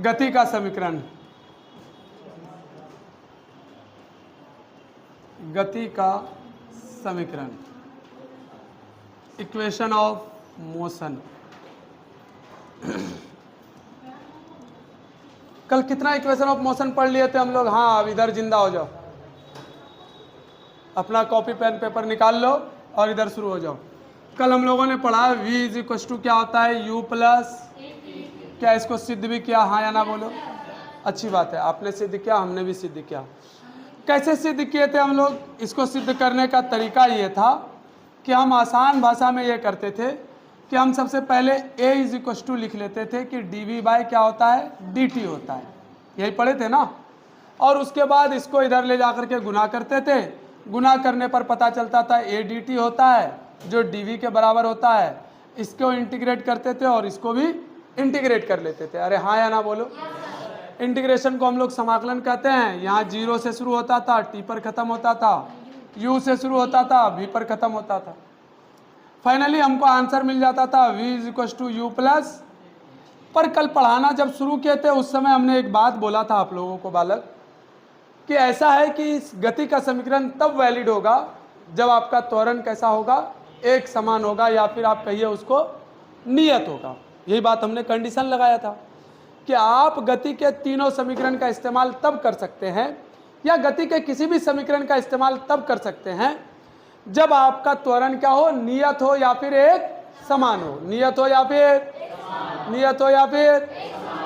गति का समीकरण, गति का समीकरण, इक्वेशन ऑफ मोशन। कल कितना इक्वेशन ऑफ मोशन पढ़ लिए थे हम लोग? हाँ, अब इधर जिंदा हो जाओ, अपना कॉपी पेन पेपर निकाल लो और इधर शुरू हो जाओ। कल हम लोगों ने पढ़ा v इज इक्वल टू क्या होता है, u प्लस, क्या इसको सिद्ध भी किया? हाँ या ना बोलो। अच्छी बात है, आपने सिद्ध किया, हमने भी सिद्ध किया। कैसे सिद्ध किए थे हम लोग? इसको सिद्ध करने का तरीका ये था कि हम आसान भाषा में ये करते थे कि हम सबसे पहले a इज इक्वल टू लिख लेते थे कि dv बाय क्या होता है, dt होता है। यही पढ़े थे ना। और उसके बाद इसको इधर ले जाकर के गुना करते थे। गुना करने पर पता चलता था a dt होता है जो dv के बराबर होता है। इसको इंटीग्रेट करते थे और इसको भी इंटीग्रेट कर लेते थे। अरे हाँ या ना बोलो। इंटीग्रेशन को हम लोग समाकलन कहते हैं। यहाँ 0 से शुरू होता था, t पर खत्म होता था, u से शुरू होता था, v पर खत्म होता था। फाइनली हमको आंसर मिल जाता था v is equal to u plus. पर कल पढ़ाना जब शुरू किए थे उस समय हमने एक बात बोला था आप लोगों को बालक, कि ऐसा है कि इस गति का समीकरण तब वैलिड होगा जब आपका त्वरण कैसा होगा, एक समान होगा, या फिर आप कहिए उसको नियत होगा। यही बात हमने कंडीशन लगाया था कि आप गति के तीनों समीकरण का इस्तेमाल तब कर सकते हैं, या गति के किसी भी समीकरण का इस्तेमाल तब कर सकते हैं जब आपका त्वरण क्या हो, नियत हो या फिर एक समान हो। नियत हो या फिर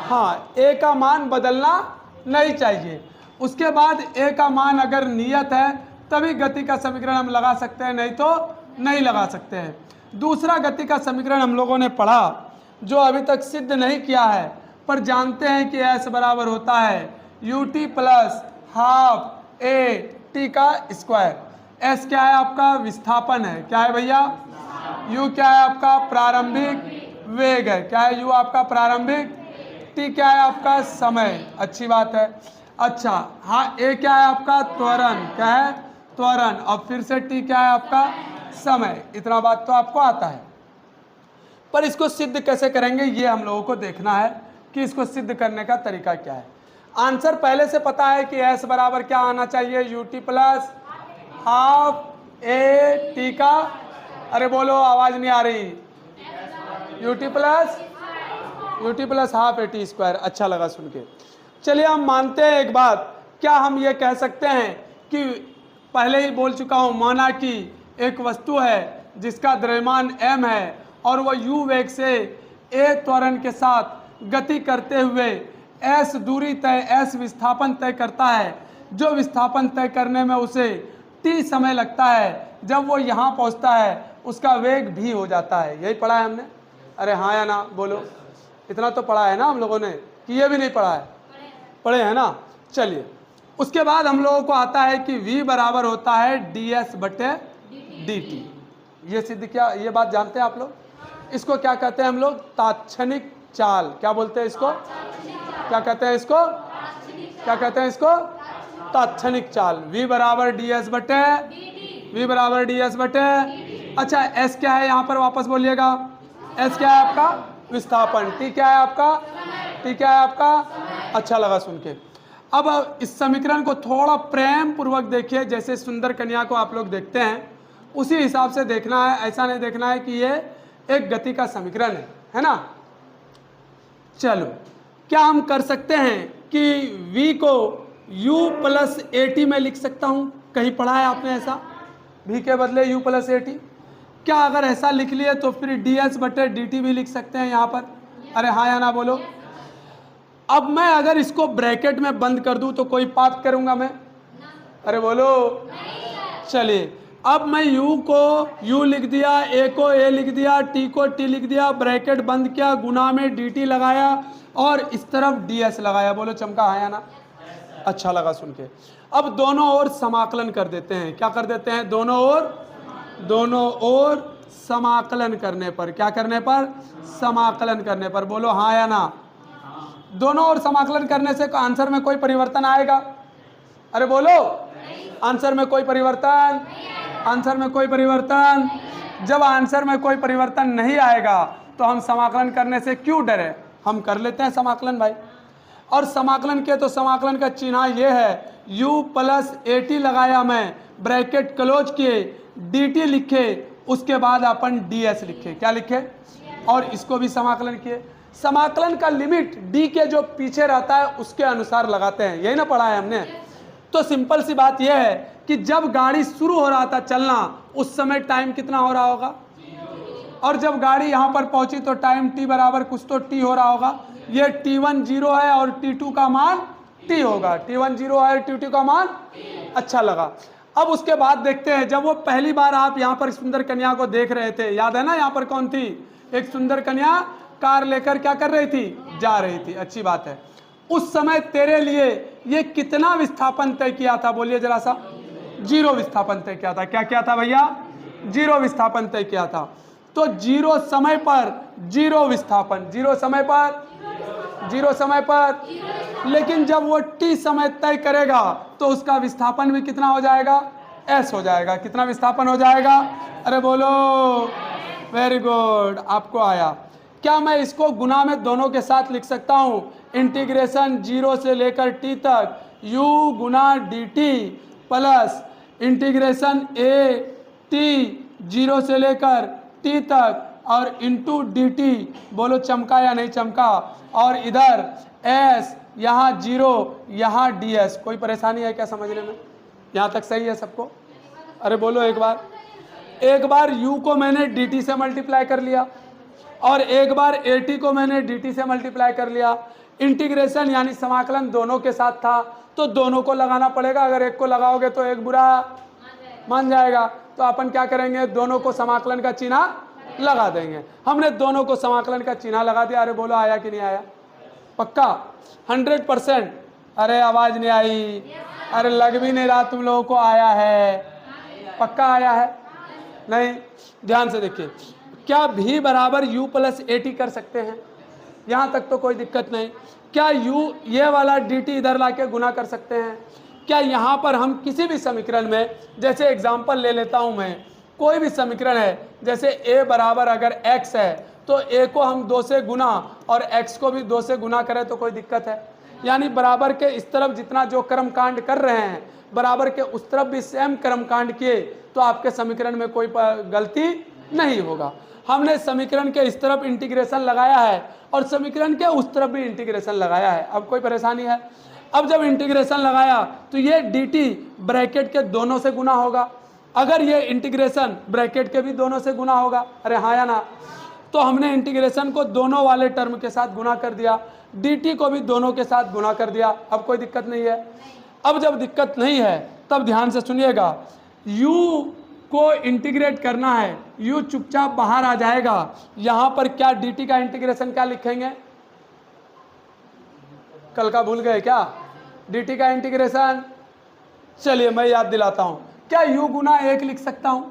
हाँ, ए का मान बदलना नहीं चाहिए। उसके बाद ए का मान अगर नियत है तभी गति का समीकरण हम लगा सकते हैं, नहीं तो नहीं लगा सकते हैं। दूसरा गति का समीकरण हम लोगों ने पढ़ा जो अभी तक सिद्ध नहीं किया है, पर जानते हैं कि एस बराबर होता है U T plus half a T का स्क्वायर। एस क्या है आपका? विस्थापन है। क्या है भैया? यू क्या है आपका? प्रारंभिक वेग है। क्या है? यू आपका प्रारंभिक। टी क्या है आपका? समय। अच्छी बात है। अच्छा हाँ, ए क्या है आपका? त्वरण। क्या है? त्वरण। अब फिर से टी क्या है आपका? समय। इतना बात तो आपको आता है, पर इसको सिद्ध कैसे करेंगे ये हम लोगों को देखना है कि इसको सिद्ध करने का तरीका क्या है। आंसर पहले से पता है कि एस बराबर क्या आना चाहिए, U T plus half a T का, अरे बोलो आवाज नहीं आ रही, U T plus half a t square. अच्छा लगा सुन के। चलिए हम मानते हैं एक बात, क्या हम ये कह सकते हैं कि पहले ही बोल चुका हूं, माना कि एक वस्तु है जिसका द्रव्यमान m है और वह u वेग से a त्वरण के साथ गति करते हुए s दूरी तय, s विस्थापन तय करता है, जो विस्थापन तय करने में उसे t समय लगता है। जब वो यहाँ पहुँचता है उसका वेग v हो जाता है। यही पढ़ा है हमने? अरे हाँ या ना बोलो। इतना तो पढ़ा है ना हम लोगों ने, कि ये भी नहीं पढ़ा है? पढ़े हैं ना। चलिए उसके बाद हम लोगों को आता है कि v बराबर होता है ds बटे dt। ये सिद्ध किया, ये बात जानते हैं आप लोग? इसको क्या कहते हैं हम लोग? तात्क्षणिक चाल। क्या बोलते हैं इसको? क्या कहते हैं इसको? क्या कहते हैं इसको? तात्क्षणिक चाल। v बराबर ds बटे अच्छा s क्या है यहाँ पर? वापस बोलिएगा। s क्या है आपका? विस्थापन। t क्या है आपका? अच्छा लगा सुन के। अब इस समीकरण को थोड़ा प्रेम पूर्वक देखिए, जैसे सुंदर कन्या को आप लोग देखते हैं उसी हिसाब से देखना है। ऐसा नहीं देखना है कि ये एक गति का समीकरण है ना। चलो, क्या हम कर सकते हैं कि v को u प्लस ए टी में लिख सकता हूं? कहीं पढ़ा है आपने ऐसा? v के बदले u प्लस ए टी। क्या अगर ऐसा लिख लिए तो फिर ds बटे dt भी लिख सकते हैं यहाँ पर? अरे हाँ या ना बोलो। अब मैं अगर इसको ब्रैकेट में बंद कर दूं तो कोई पाप करूंगा मैं? अरे बोलो। चलिए अब मैं u को u लिख दिया, a को a लिख दिया, t को t लिख दिया, ब्रैकेट बंद किया, गुना में dt लगाया और इस तरफ ds लगाया। बोलो चमका हाँ या ना? अच्छा लगा सुन के। अब दोनों ओर समाकलन कर देते हैं। क्या कर देते हैं? दोनों ओर समाकलन करने पर, क्या करने पर? समाकलन करने पर। बोलो हाँ या ना? दोनों ओर समाकलन करने से आंसर में कोई परिवर्तन आएगा? अरे बोलो। आंसर में कोई परिवर्तन? आंसर में कोई परिवर्तन? जब आंसर में कोई परिवर्तन नहीं आएगा तो हम समाकलन करने से क्यों डरे? हम कर लेते हैं समाकलन भाई। और समाकलन के तो समाकलन का चिन्ह ये है, u प्लस AT लगाया मैं, ब्रैकेट क्लोज किए, dt लिखे, उसके बाद अपन ds लिखे, क्या लिखे, और इसको भी समाकलन किए। समाकलन का लिमिट d के जो पीछे रहता है उसके अनुसार लगाते हैं, यही ना पढ़ा है हमने। तो सिंपल सी बात यह है कि जब गाड़ी शुरू हो रहा था चलना उस समय टाइम कितना हो रहा होगा, और जब गाड़ी यहाँ पर पहुंची तो टाइम t बराबर कुछ तो t हो रहा होगा। ये t1 0 है और t2 का मान t होगा, t1 0 है और t2 का मान, अच्छा लगा। अब उसके बाद देखते हैं, जब वो पहली बार आप यहाँ पर सुंदर कन्या को देख रहे थे, याद है ना, यहाँ पर कौन थी, एक सुंदर कन्या कार लेकर क्या कर रही थी, जा रही थी, अच्छी बात है। उस समय तेरे लिए ये कितना विस्थापन तय किया था, बोलिए जरा सा, 0 विस्थापन तय किया था। क्या किया था भैया, 0 विस्थापन तय किया था। तो 0 समय पर 0 विस्थापन, 0 समय पर 0 समय पर, लेकिन जब वो t समय तय करेगा तो उसका विस्थापन भी कितना हो जाएगा, s हो जाएगा। कितना विस्थापन हो जाएगा, अरे बोलो, वेरी गुड, आपको आया। क्या मैं इसको गुना में दोनों के साथ लिख सकता हूँ, इंटीग्रेशन 0 से लेकर t तक u Guna dt plus integration a t 0 से लेकर t तक और इंटू dt, बोलो चमका या नहीं चमका, और इधर s, यहाँ 0, यहाँ ds। कोई परेशानी है क्या समझने में, यहाँ तक सही है सबको, अरे बोलो एक बार u को मैंने dt से मल्टीप्लाई कर लिया और एक बार at को मैंने dt से मल्टीप्लाई कर लिया। इंटीग्रेशन यानी समाकलन दोनों के साथ था तो दोनों को लगाना पड़ेगा, अगर एक को लगाओगे तो एक बुरा मान जाएगा। तो अपन क्या करेंगे, दोनों को समाकलन का चिन्ह लगा देंगे। हमने दोनों को समाकलन का चिन्ह लगा दिया। अरे बोलो आया कि नहीं आया, पक्का 100%, अरे आवाज नहीं आई, अरे लग भी नहीं रहा तुम लोगों को आया है, पक्का आया है, नहीं, ध्यान से देखिए। क्या v बराबर u प्लस AT कर सकते हैं, यहाँ तक तो कोई दिक्कत नहीं। क्या u ये वाला dt इधर लाके गुना कर सकते हैं। क्या यहाँ पर हम किसी भी समीकरण में, जैसे एग्जाम्पल ले लेता हूँ मैं, कोई भी समीकरण है, जैसे a बराबर अगर x है तो a को हम 2 से गुना और x को भी 2 से गुना करें तो कोई दिक्कत है। यानी बराबर के इस तरफ जितना जो कर्मकांड कर रहे हैं, बराबर के उस तरफ भी सेम कर्मकांड किए तो आपके समीकरण में कोई गलती नहीं होगा। हमने समीकरण के इस तरफ इंटीग्रेशन लगाया है और समीकरण के उस तरफ भी इंटीग्रेशन लगाया है, अब कोई परेशानी है। अब जब इंटीग्रेशन लगाया तो ये dt ब्रैकेट के दोनों से गुना होगा, अगर ये इंटीग्रेशन ब्रैकेट के भी दोनों से गुना होगा, अरे हाँ या ना। तो हमने इंटीग्रेशन को दोनों वाले टर्म के साथ गुना कर दिया, dt को भी दोनों के साथ गुना कर दिया, अब कोई दिक्कत नहीं है। अब जब दिक्कत नहीं है तब ध्यान से सुनिएगा, u को इंटीग्रेट करना है, u चुपचाप बाहर आ जाएगा। यहाँ पर क्या dt का इंटीग्रेशन क्या लिखेंगे, कल का भूल गए क्या, dt का इंटीग्रेशन, चलिए मैं याद दिलाता हूँ। क्या u गुना 1 लिख सकता हूँ,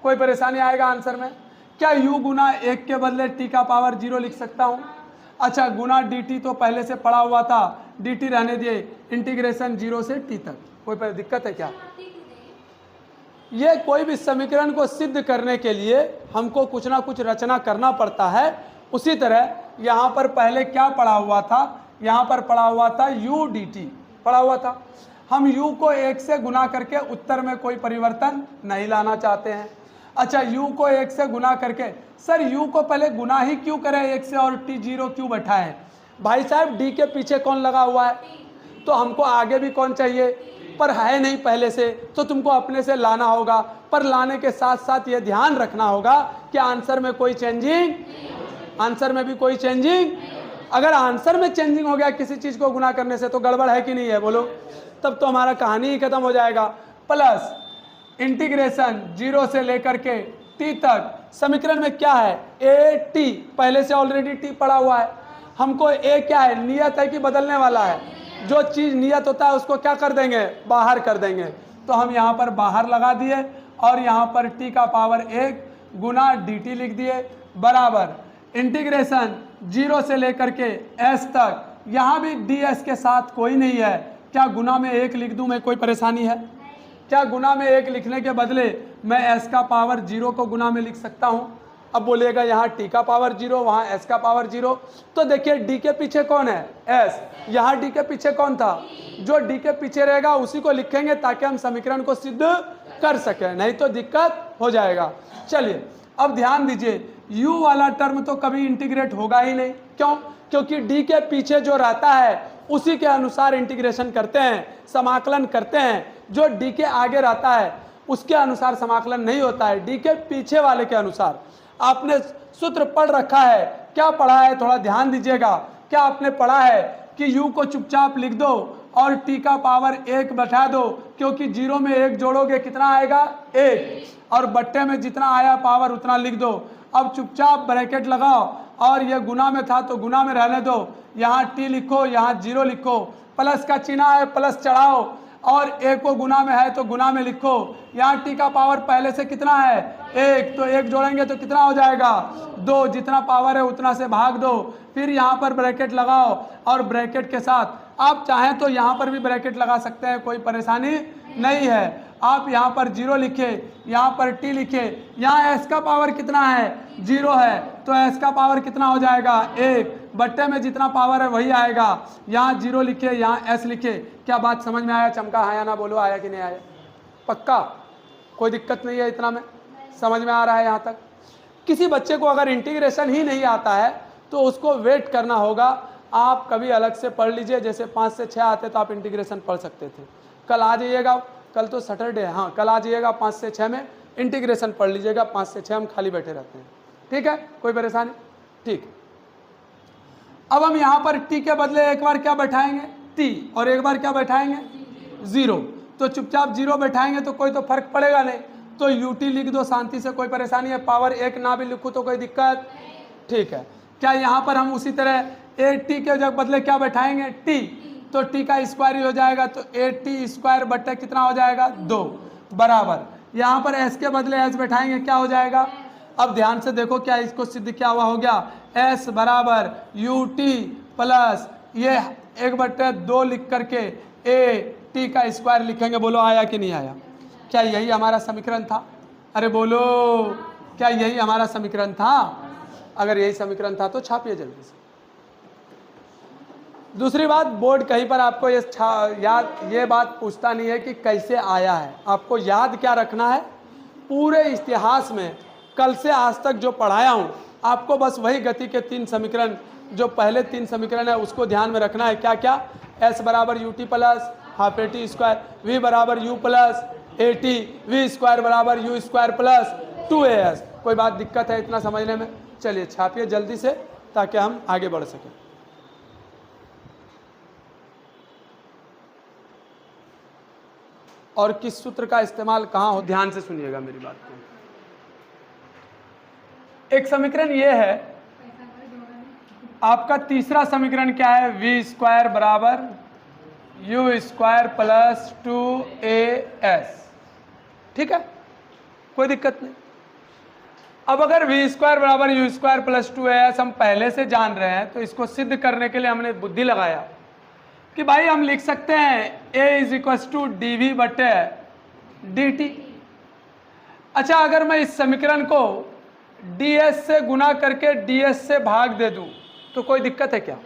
कोई परेशानी आएगा आंसर में। क्या u गुना 1 के बदले t का पावर 0 लिख सकता हूँ। अच्छा, गुना dt तो पहले से पड़ा हुआ था, dt रहने दिए, इंटीग्रेशन 0 से t तक, कोई दिक्कत है क्या। ये कोई भी समीकरण को सिद्ध करने के लिए हमको कुछ ना कुछ रचना करना पड़ता है। उसी तरह यहाँ पर पहले क्या पड़ा हुआ था, यहाँ पर पड़ा हुआ था u dt पड़ा हुआ था। हम u को 1 से गुना करके उत्तर में कोई परिवर्तन नहीं लाना चाहते हैं। अच्छा, u को 1 से गुना करके, सर u को पहले गुना ही क्यों करें 1 से और t 0 क्यों बैठाएं भाई साहब, d के पीछे कौन लगा हुआ है, तो हमको आगे भी कौन चाहिए, पर है नहीं पहले से, तो तुमको अपने से लाना होगा। पर लाने के साथ साथ ये ध्यान रखना होगा कि आंसर में कोई चेंजिंग, आंसर में भी कोई चेंजिंग, अगर आंसर में चेंजिंग हो गया किसी चीज को गुना करने से तो गड़बड़ है कि नहीं है, बोलो, तब तो हमारा कहानी ही खत्म हो जाएगा। प्लस इंटीग्रेशन 0 से लेकर के t तक, समीकरण में क्या है, a t, पहले से ऑलरेडी t पड़ा हुआ है। हमको a क्या है, नियत है कि बदलने वाला है, जो चीज नियत होता है उसको क्या कर देंगे, बाहर कर देंगे। तो हम यहाँ पर बाहर लगा दिए और यहाँ पर t का पावर 1 गुना dt लिख दिए, बराबर इंटीग्रेशन 0 से लेकर के s तक, यहाँ भी ds के साथ कोई नहीं है। क्या गुना में 1 लिख दूं मैं, कोई परेशानी है क्या, गुना में 1 लिखने के बदले मैं s का पावर 0 को गुना में लिख सकता हूँ। अब बोलिएगा यहाँ टी का पावर 0, वहाँ एस का पावर 0। तो देखिए डी के पीछे कौन है, एस, यहाँ डी के पीछे कौन था, जो डी के पीछे रहेगा उसी को लिखेंगे ताकि हम समीकरण को सिद्ध कर सकें, नहीं तो दिक्कत हो जाएगा। चलिए अब ध्यान दीजिए, u वाला टर्म तो कभी इंटीग्रेट होगा ही नहीं, क्यों, क्योंकि d के पीछे जो रहता है उसी के अनुसार इंटीग्रेशन करते हैं, समाकलन करते हैं। जो d के आगे रहता है उसके अनुसार समाकलन नहीं होता है, d के पीछे वाले के अनुसार। आपने सूत्र पढ़ रखा है, क्या पढ़ा है थोड़ा ध्यान दीजिएगा। क्या आपने पढ़ा है कि u को चुपचाप लिख दो और t का पावर 1 बैठा दो, क्योंकि 0 में 1 जोड़ोगे कितना आएगा 1, और बट्टे में जितना आया पावर उतना लिख दो। अब चुपचाप ब्रैकेट लगाओ और ये गुना में था तो गुना में रहने दो, यहाँ t लिखो, यहाँ 0 लिखो, प्लस का चिन्ह है प्लस चढ़ाओ, और 1 को गुना में है तो गुना में लिखो। यहाँ t का पावर पहले से कितना है 1, तो 1 जोड़ेंगे तो कितना हो जाएगा 2, जितना पावर है उतना से भाग दो। फिर यहाँ पर ब्रैकेट लगाओ और ब्रैकेट के साथ आप चाहें तो यहाँ पर भी ब्रैकेट लगा सकते हैं, कोई परेशानी नहीं है। आप यहाँ पर 0 लिखे, यहाँ पर t लिखे, यहाँ s का पावर कितना है 0 है, तो s का पावर कितना हो जाएगा 1, बट्टे में जितना पावर है वही आएगा। यहाँ 0 लिखे, यहाँ s लिखे। क्या बात समझ में आया? चमका हाँ या ना बोलो, आया कि नहीं आया? पक्का कोई दिक्कत नहीं है, इतना में समझ में आ रहा है यहाँ तक? किसी बच्चे को अगर इंटीग्रेशन ही नहीं आता है तो उसको वेट करना होगा। आप कभी अलग से पढ़ लीजिए, जैसे 5 से 6 आते तो आप इंटीग्रेशन पढ़ सकते थे। कल आ जाइएगा, कल तो सैटरडे है, हाँ कल आ जाइएगा 5 से 6 में इंटीग्रेशन पढ़ लीजिएगा। 5 से 6 हम खाली बैठे रहते हैं, ठीक है, कोई परेशानी? ठीक। अब हम यहाँ पर t के बदले एक बार क्या बैठाएंगे t, और एक बार क्या बैठाएंगे 0, तो चुपचाप 0 बैठाएंगे तो कोई तो फर्क पड़ेगा नहीं, तो ut लिख दो शांति से, कोई परेशानी है? पावर 1 ना भी लिखूँ तो कोई दिक्कत? ठीक है। क्या यहाँ पर हम उसी तरह 8t के जब बदले क्या बैठाएंगे t, तो t का स्क्वायर ही हो जाएगा, तो 8t स्क्वायर बट्टे कितना हो जाएगा 2 बराबर। यहाँ पर s के बदले s बैठाएंगे, क्या हो जाएगा? अब ध्यान से देखो, क्या इसको सिद्ध क्या हुआ हो गया, s बराबर ut प्लस ये 1/2 लिख करके a t का स्क्वायर लिखेंगे। बोलो आया कि नहीं आया? क्या यही हमारा समीकरण था? अरे बोलो, क्या यही हमारा समीकरण था? अगर यही समीकरण था तो छापिए जल्दी से। दूसरी बात, बोर्ड कहीं पर आपको ये बात पूछता नहीं है कि कैसे आया है। आपको याद क्या रखना है, पूरे इतिहास में कल से आज तक जो पढ़ाया हूँ आपको बस वही गति के 3 समीकरण, जो पहले 3 समीकरण है उसको ध्यान में रखना है। क्या क्या? s बराबर ut plus half a t square, v बराबर u plus a t, v square बराबर u स्क्वायर प्लस 2as। कोई बात दिक्कत है इतना समझने में? चलिए छापिए जल्दी से ताकि हम आगे बढ़ सकें। और किस सूत्र का इस्तेमाल कहाँ हो, ध्यान से सुनिएगा मेरी बात को। एक समीकरण ये है, आपका तीसरा समीकरण क्या है, वी स्क्वायर बराबर यू स्क्वायर प्लस 2as। ठीक है, कोई दिक्कत नहीं। अब अगर वी स्क्वायर बराबर यू स्क्वायर प्लस 2as हम पहले से जान रहे हैं तो इसको सिद्ध करने के लिए हमने बुद्धि लगाया कि भाई हम लिख सकते हैं a is equal to d v बटे डी टी। अच्छा, अगर मैं इस समीकरण को ds से गुना करके ds से भाग दे दूं तो कोई दिक्कत है क्या?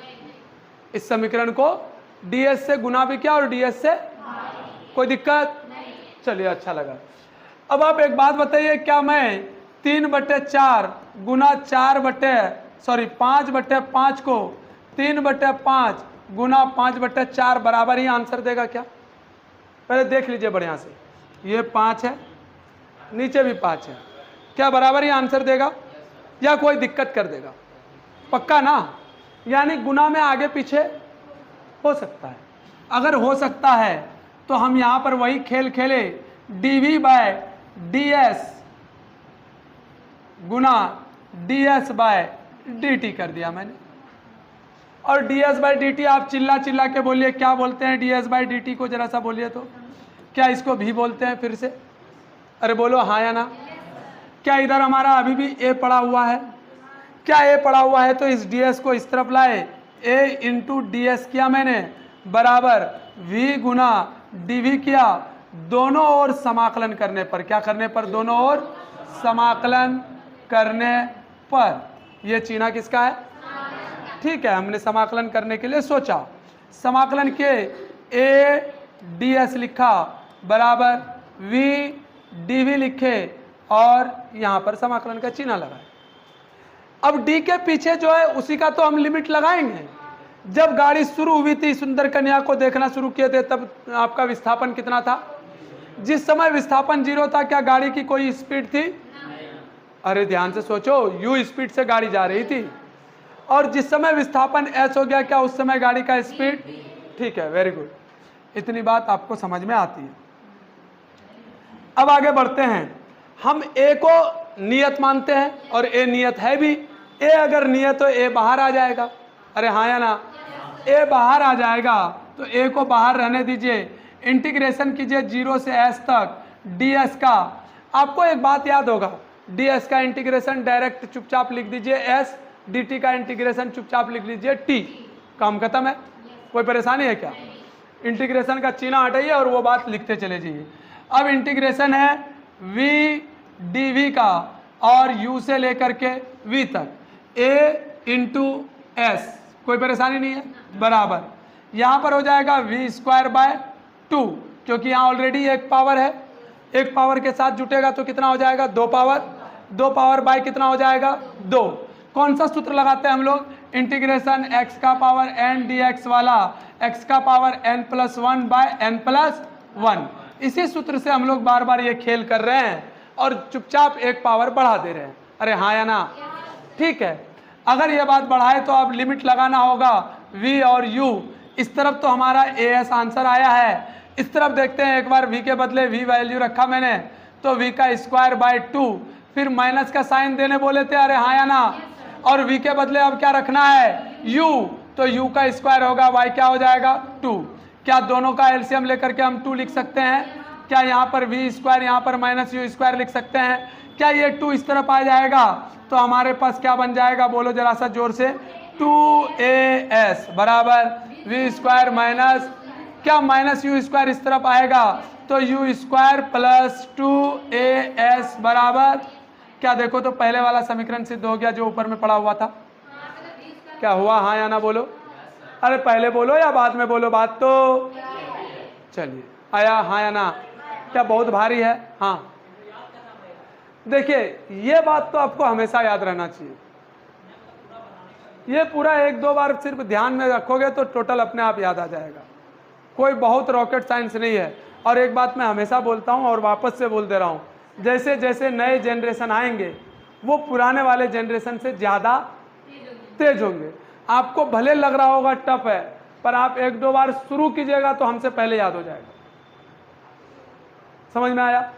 इस समीकरण को ds से गुना भी किया और ds से कोई दिक्कत? चलिए अच्छा लगा। अब आप एक बात बताइए, क्या मैं 3/4 गुना 5/5 को 3/5 गुना 5/4 बराबर ही आंसर देगा क्या? पहले देख लीजिए बढ़िया से, ये 5 है, नीचे भी 5 है, क्या बराबर ही आंसर देगा या कोई दिक्कत कर देगा? पक्का ना? यानी गुना में आगे पीछे हो सकता है। अगर हो सकता है तो हम यहाँ पर वही खेल खेले, dv बाय ds गुना ds बाय dt कर दिया मैंने। और ds बाय dt आप चिल्ला चिल्ला के बोलिए, क्या बोलते हैं ds बाय dt को, जरा सा बोलिए तो। क्या इसको भी बोलते हैं फिर से? अरे बोलो हाँ या ना। क्या इधर हमारा अभी भी a पड़ा हुआ है? क्या a पड़ा हुआ है तो इस ds को इस तरफ लाए, a इंटू ds किया मैंने बराबर v गुना dv किया। दोनों ओर समाकलन करने पर, क्या करने पर? दोनों ओर समाकलन करने पर। ये चिन्ह किसका है? ठीक है, हमने समाकलन करने के लिए सोचा, समाकलन के ए डी एस लिखा बराबर वी डी वी लिखे और यहाँ पर समाकलन का चिन्ह लगाए। अब डी के पीछे जो है उसी का तो हम लिमिट लगाएंगे। जब गाड़ी शुरू हुई थी, सुंदर कन्या को देखना शुरू किए थे, तब आपका विस्थापन कितना था? जिस समय विस्थापन 0 था, क्या गाड़ी की कोई स्पीड थी? अरे ध्यान से सोचो, यू स्पीड से गाड़ी जा रही थी। और जिस समय विस्थापन एस हो गया, क्या उस समय गाड़ी का स्पीड? ठीक है, वेरी गुड, इतनी बात आपको समझ में आती है। अब आगे बढ़ते हैं। हम ए को नियत मानते हैं और ए नियत है भी। ए अगर नियत हो, ए बाहर आ जाएगा। अरे हाँ या ना? ए बाहर आ जाएगा, तो ए को बाहर रहने दीजिए। इंटीग्रेशन कीजिए 0 से s तक ds का। आपको एक बात याद होगा, ds का इंटीग्रेशन डायरेक्ट चुपचाप लिख दीजिए s, dt का इंटीग्रेशन चुपचाप लिख लीजिए t। काम खत्म है। कोई परेशानी है क्या? इंटीग्रेशन का चिन्ह हटाइए और वो बात लिखते चले जाइए। अब इंटीग्रेशन है v dv का और u से लेकर के v तक, a इंटू एस। कोई परेशानी नहीं है, बराबर यहाँ पर हो जाएगा v²/2, क्योंकि यहाँ ऑलरेडी एक पावर है, एक पावर के साथ जुटेगा तो कितना हो जाएगा? 2 पावर, 2 पावर बाय कितना हो जाएगा? 2। कौन सा सूत्र लगाते हैं हम लोग? इंटीग्रेशन x का पावर n dx वाला, x का पावर n+1/n+1। इसी सूत्र से हम लोग बार बार ये खेल कर रहे हैं और चुपचाप एक पावर बढ़ा दे रहे हैं। अरे हाँ या ना? ठीक है, अगर ये बात बढ़ाए तो अब लिमिट लगाना होगा v और u। इस तरफ तो हमारा as आंसर आया है, इस तरफ देखते हैं एक बार। v के बदले v वैल्यू रखा मैंने, तो v का स्क्वायर/2, फिर माइनस का साइन देने बोले थे। अरे हाँ या ना? और v के बदले अब क्या रखना है? u, तो u का स्क्वायर होगा, y क्या हो जाएगा? 2। क्या दोनों का एलसीएम लेकर के हम 2 लिख सकते हैं? क्या यहाँ पर v², यहाँ पर -u² लिख सकते हैं? क्या ये 2 इस तरफ आ जाएगा? तो हमारे पास क्या बन जाएगा? बोलो जरा सा जोर से। 2as बराबर v² माइनस, क्या -u² इस तरफ आएगा, तो u² + 2as बराबर, क्या देखो तो पहले वाला समीकरण सिद्ध हो गया जो ऊपर में पड़ा हुआ था। क्या हुआ? हाँ या ना बोलो? अरे पहले बोलो या बाद में बोलो? बात तो चलिए, आया हाँ या ना? क्या बहुत भारी है? हाँ, देखिए ये बात तो आपको हमेशा याद रहना चाहिए। ये पूरा 1-2 बार सिर्फ ध्यान में रखोगे तो टोटल अपने आप याद आ जाएगा। कोई बहुत रॉकेट साइंस नहीं है। और एक बात मैं हमेशा बोलता हूँ और वापस से बोल दे रहा हूँ, जैसे जैसे नए जनरेशन आएंगे वो पुराने वाले जनरेशन से ज़्यादा तेज होंगे। आपको भले लग रहा होगा टफ है, पर आप 1-2 बार शुरू कीजिएगा तो हमसे पहले याद हो जाएगा। समझ में आया?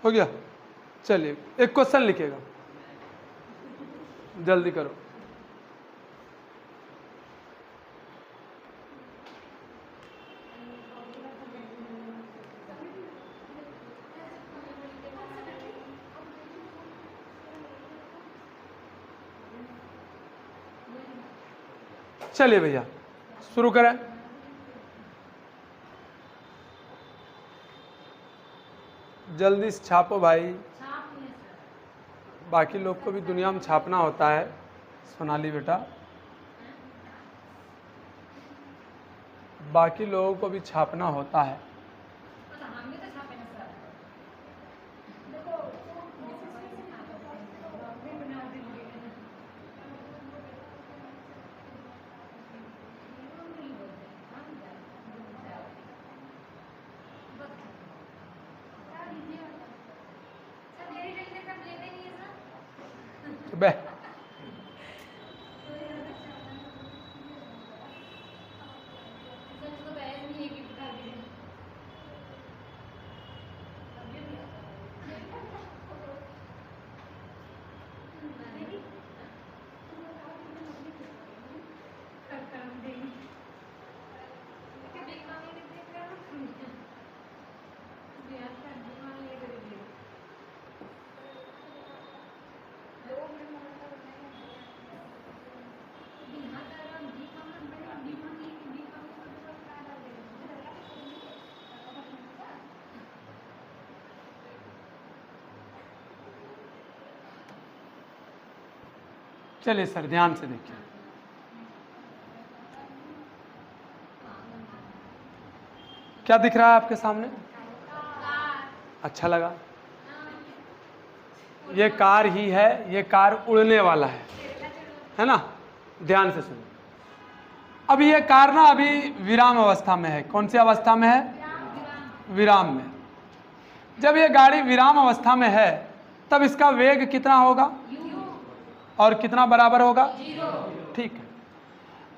हो गया? चलिए एक क्वेश्चन लिखिएगा, जल्दी करो। चलिए भैया शुरू करें। जल्दी से छापो भाई, बाकी लोग को भी दुनिया में छापना होता है। सोनाली बेटा, बाकी लोगों को भी छापना होता है। बे चलिए सर ध्यान से देखिए। क्या दिख रहा है आपके सामने? अच्छा लगा? ये कार ही है, ये कार उड़ने वाला है ना? ध्यान से सुनो। अब ये कार ना अभी विराम अवस्था में है। कौन सी अवस्था में है? विराम में। जब ये गाड़ी विराम अवस्था में है तब इसका वेग कितना होगा और कितना बराबर होगा? 0। ठीक है।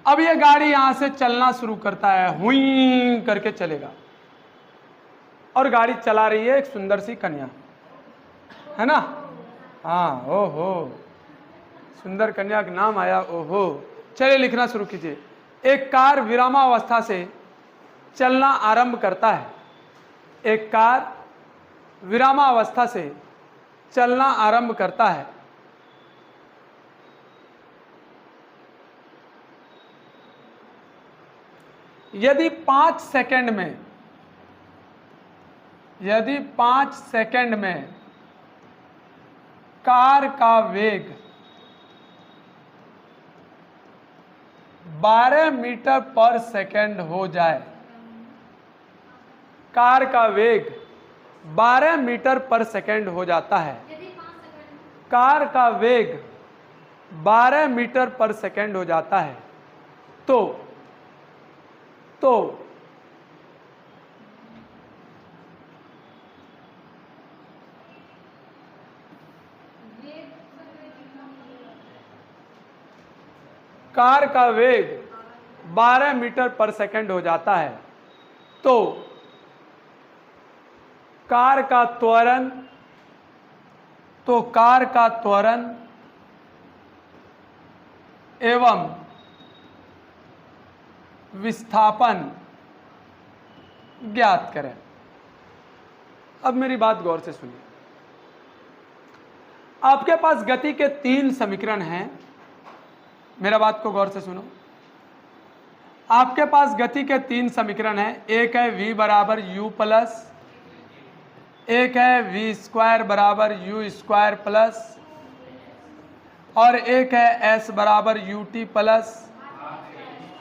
अब ये गाड़ी यहां से चलना शुरू करता है, हुई करके चलेगा, और गाड़ी चला रही है एक सुंदर सी कन्या, है ना? हाँ, ओहो, सुंदर कन्या का नाम आया, ओहो। चलिए लिखना शुरू कीजिए। एक कार विरामावस्था से चलना आरंभ करता है। एक कार विरामावस्था से चलना आरंभ करता है। यदि 5 सेकंड में कार का वेग 12 मीटर पर सेकंड हो जाए, कार का वेग 12 मीटर पर सेकंड हो जाता है, कार का वेग 12 मीटर पर सेकंड हो जाता है, तो कार का वेग 12 मीटर पर सेकंड हो जाता है, तो कार का त्वरण एवं विस्थापन ज्ञात करें। अब मेरी बात गौर से सुनिए। आपके पास गति के 3 समीकरण हैं। मेरा बात को गौर से सुनो। आपके पास गति के 3 समीकरण हैं। एक है v बराबर u प्लस, एक है v स्क्वायर बराबर u स्क्वायर प्लस, और एक है s बराबर ut plus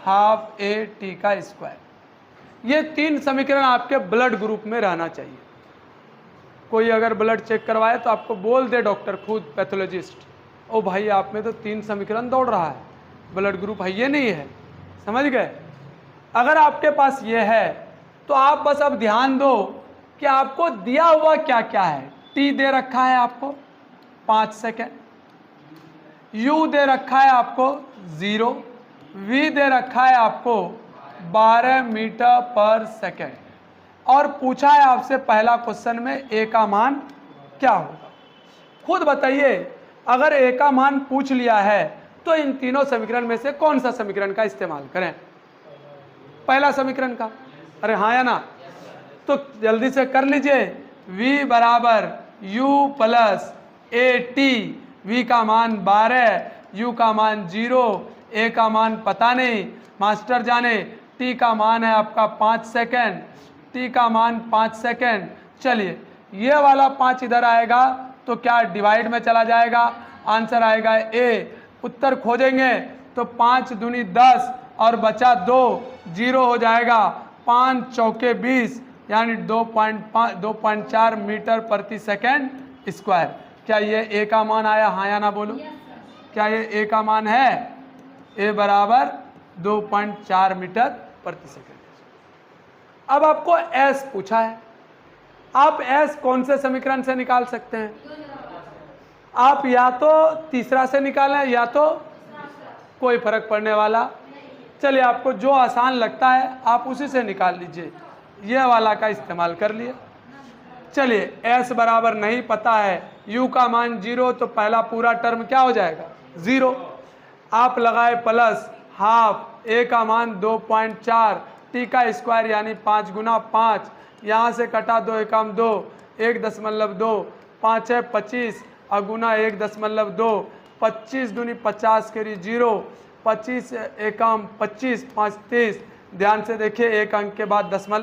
half a t का स्क्वायर। ये 3 समीकरण आपके ब्लड ग्रुप में रहना चाहिए। कोई अगर ब्लड चेक करवाए तो आपको बोल दे डॉक्टर, खुद पैथोलॉजिस्ट, ओ भाई आप में तो 3 समीकरण दौड़ रहा है, ब्लड ग्रुप है ये नहीं है। समझ गए? अगर आपके पास ये है तो आप बस अब ध्यान दो कि आपको दिया हुआ क्या क्या है। t दे रखा है आपको 5 सेकेंड, u दे रखा है आपको 0, v दे रखा है आपको 12 मीटर पर सेकेंड, और पूछा है आपसे पहला क्वेश्चन में a का मान क्या होगा? खुद बताइए। अगर ए का मान पूछ लिया है तो इन तीनों समीकरण में से कौन सा समीकरण का इस्तेमाल करें? पहला समीकरण का। अरे हाँ या ना? तो जल्दी से कर लीजिए। v बराबर u plus a T. v का मान 12, u का मान 0, a का मान पता नहीं, मास्टर जाने। t का मान है आपका 5 सेकेंड, t का मान 5 सेकेंड। चलिए ये वाला 5 इधर आएगा तो क्या डिवाइड में चला जाएगा, आंसर आएगा a। उत्तर खोजेंगे तो 5 दूनी 10 और बचा 2, 0 हो जाएगा। 5 चौके 20 यानी 2.4 मीटर प्रति सेकेंड स्क्वायर। क्या ये ए का मान आया? हाँ या ना बोलो। क्या ये ए का मान है? ए बराबर 2.4 मीटर प्रति सेकेंड। अब आपको एस पूछा है। आप एस कौन से समीकरण से निकाल सकते हैं? आप या तो तीसरा से निकालें या तो कोई फर्क पड़ने वाला। चलिए आपको जो आसान लगता है आप उसी से निकाल लीजिए। ये वाला का इस्तेमाल कर लिए। चलिए s बराबर नहीं पता है, u का मान 0 तो पहला पूरा टर्म क्या हो जाएगा? 0। आप लगाए प्लस हाफ, a का मान 2.4, t का स्क्वायर यानी 5 गुना 5, यहाँ से कटा 2 एकम 2, 1.2, 5 है 25 और गुना 1.2, 25 दूनी 50 के 0, 25 एकम 25, 5 30। ध्यान से देखिए एक अंक के बाद दशमलव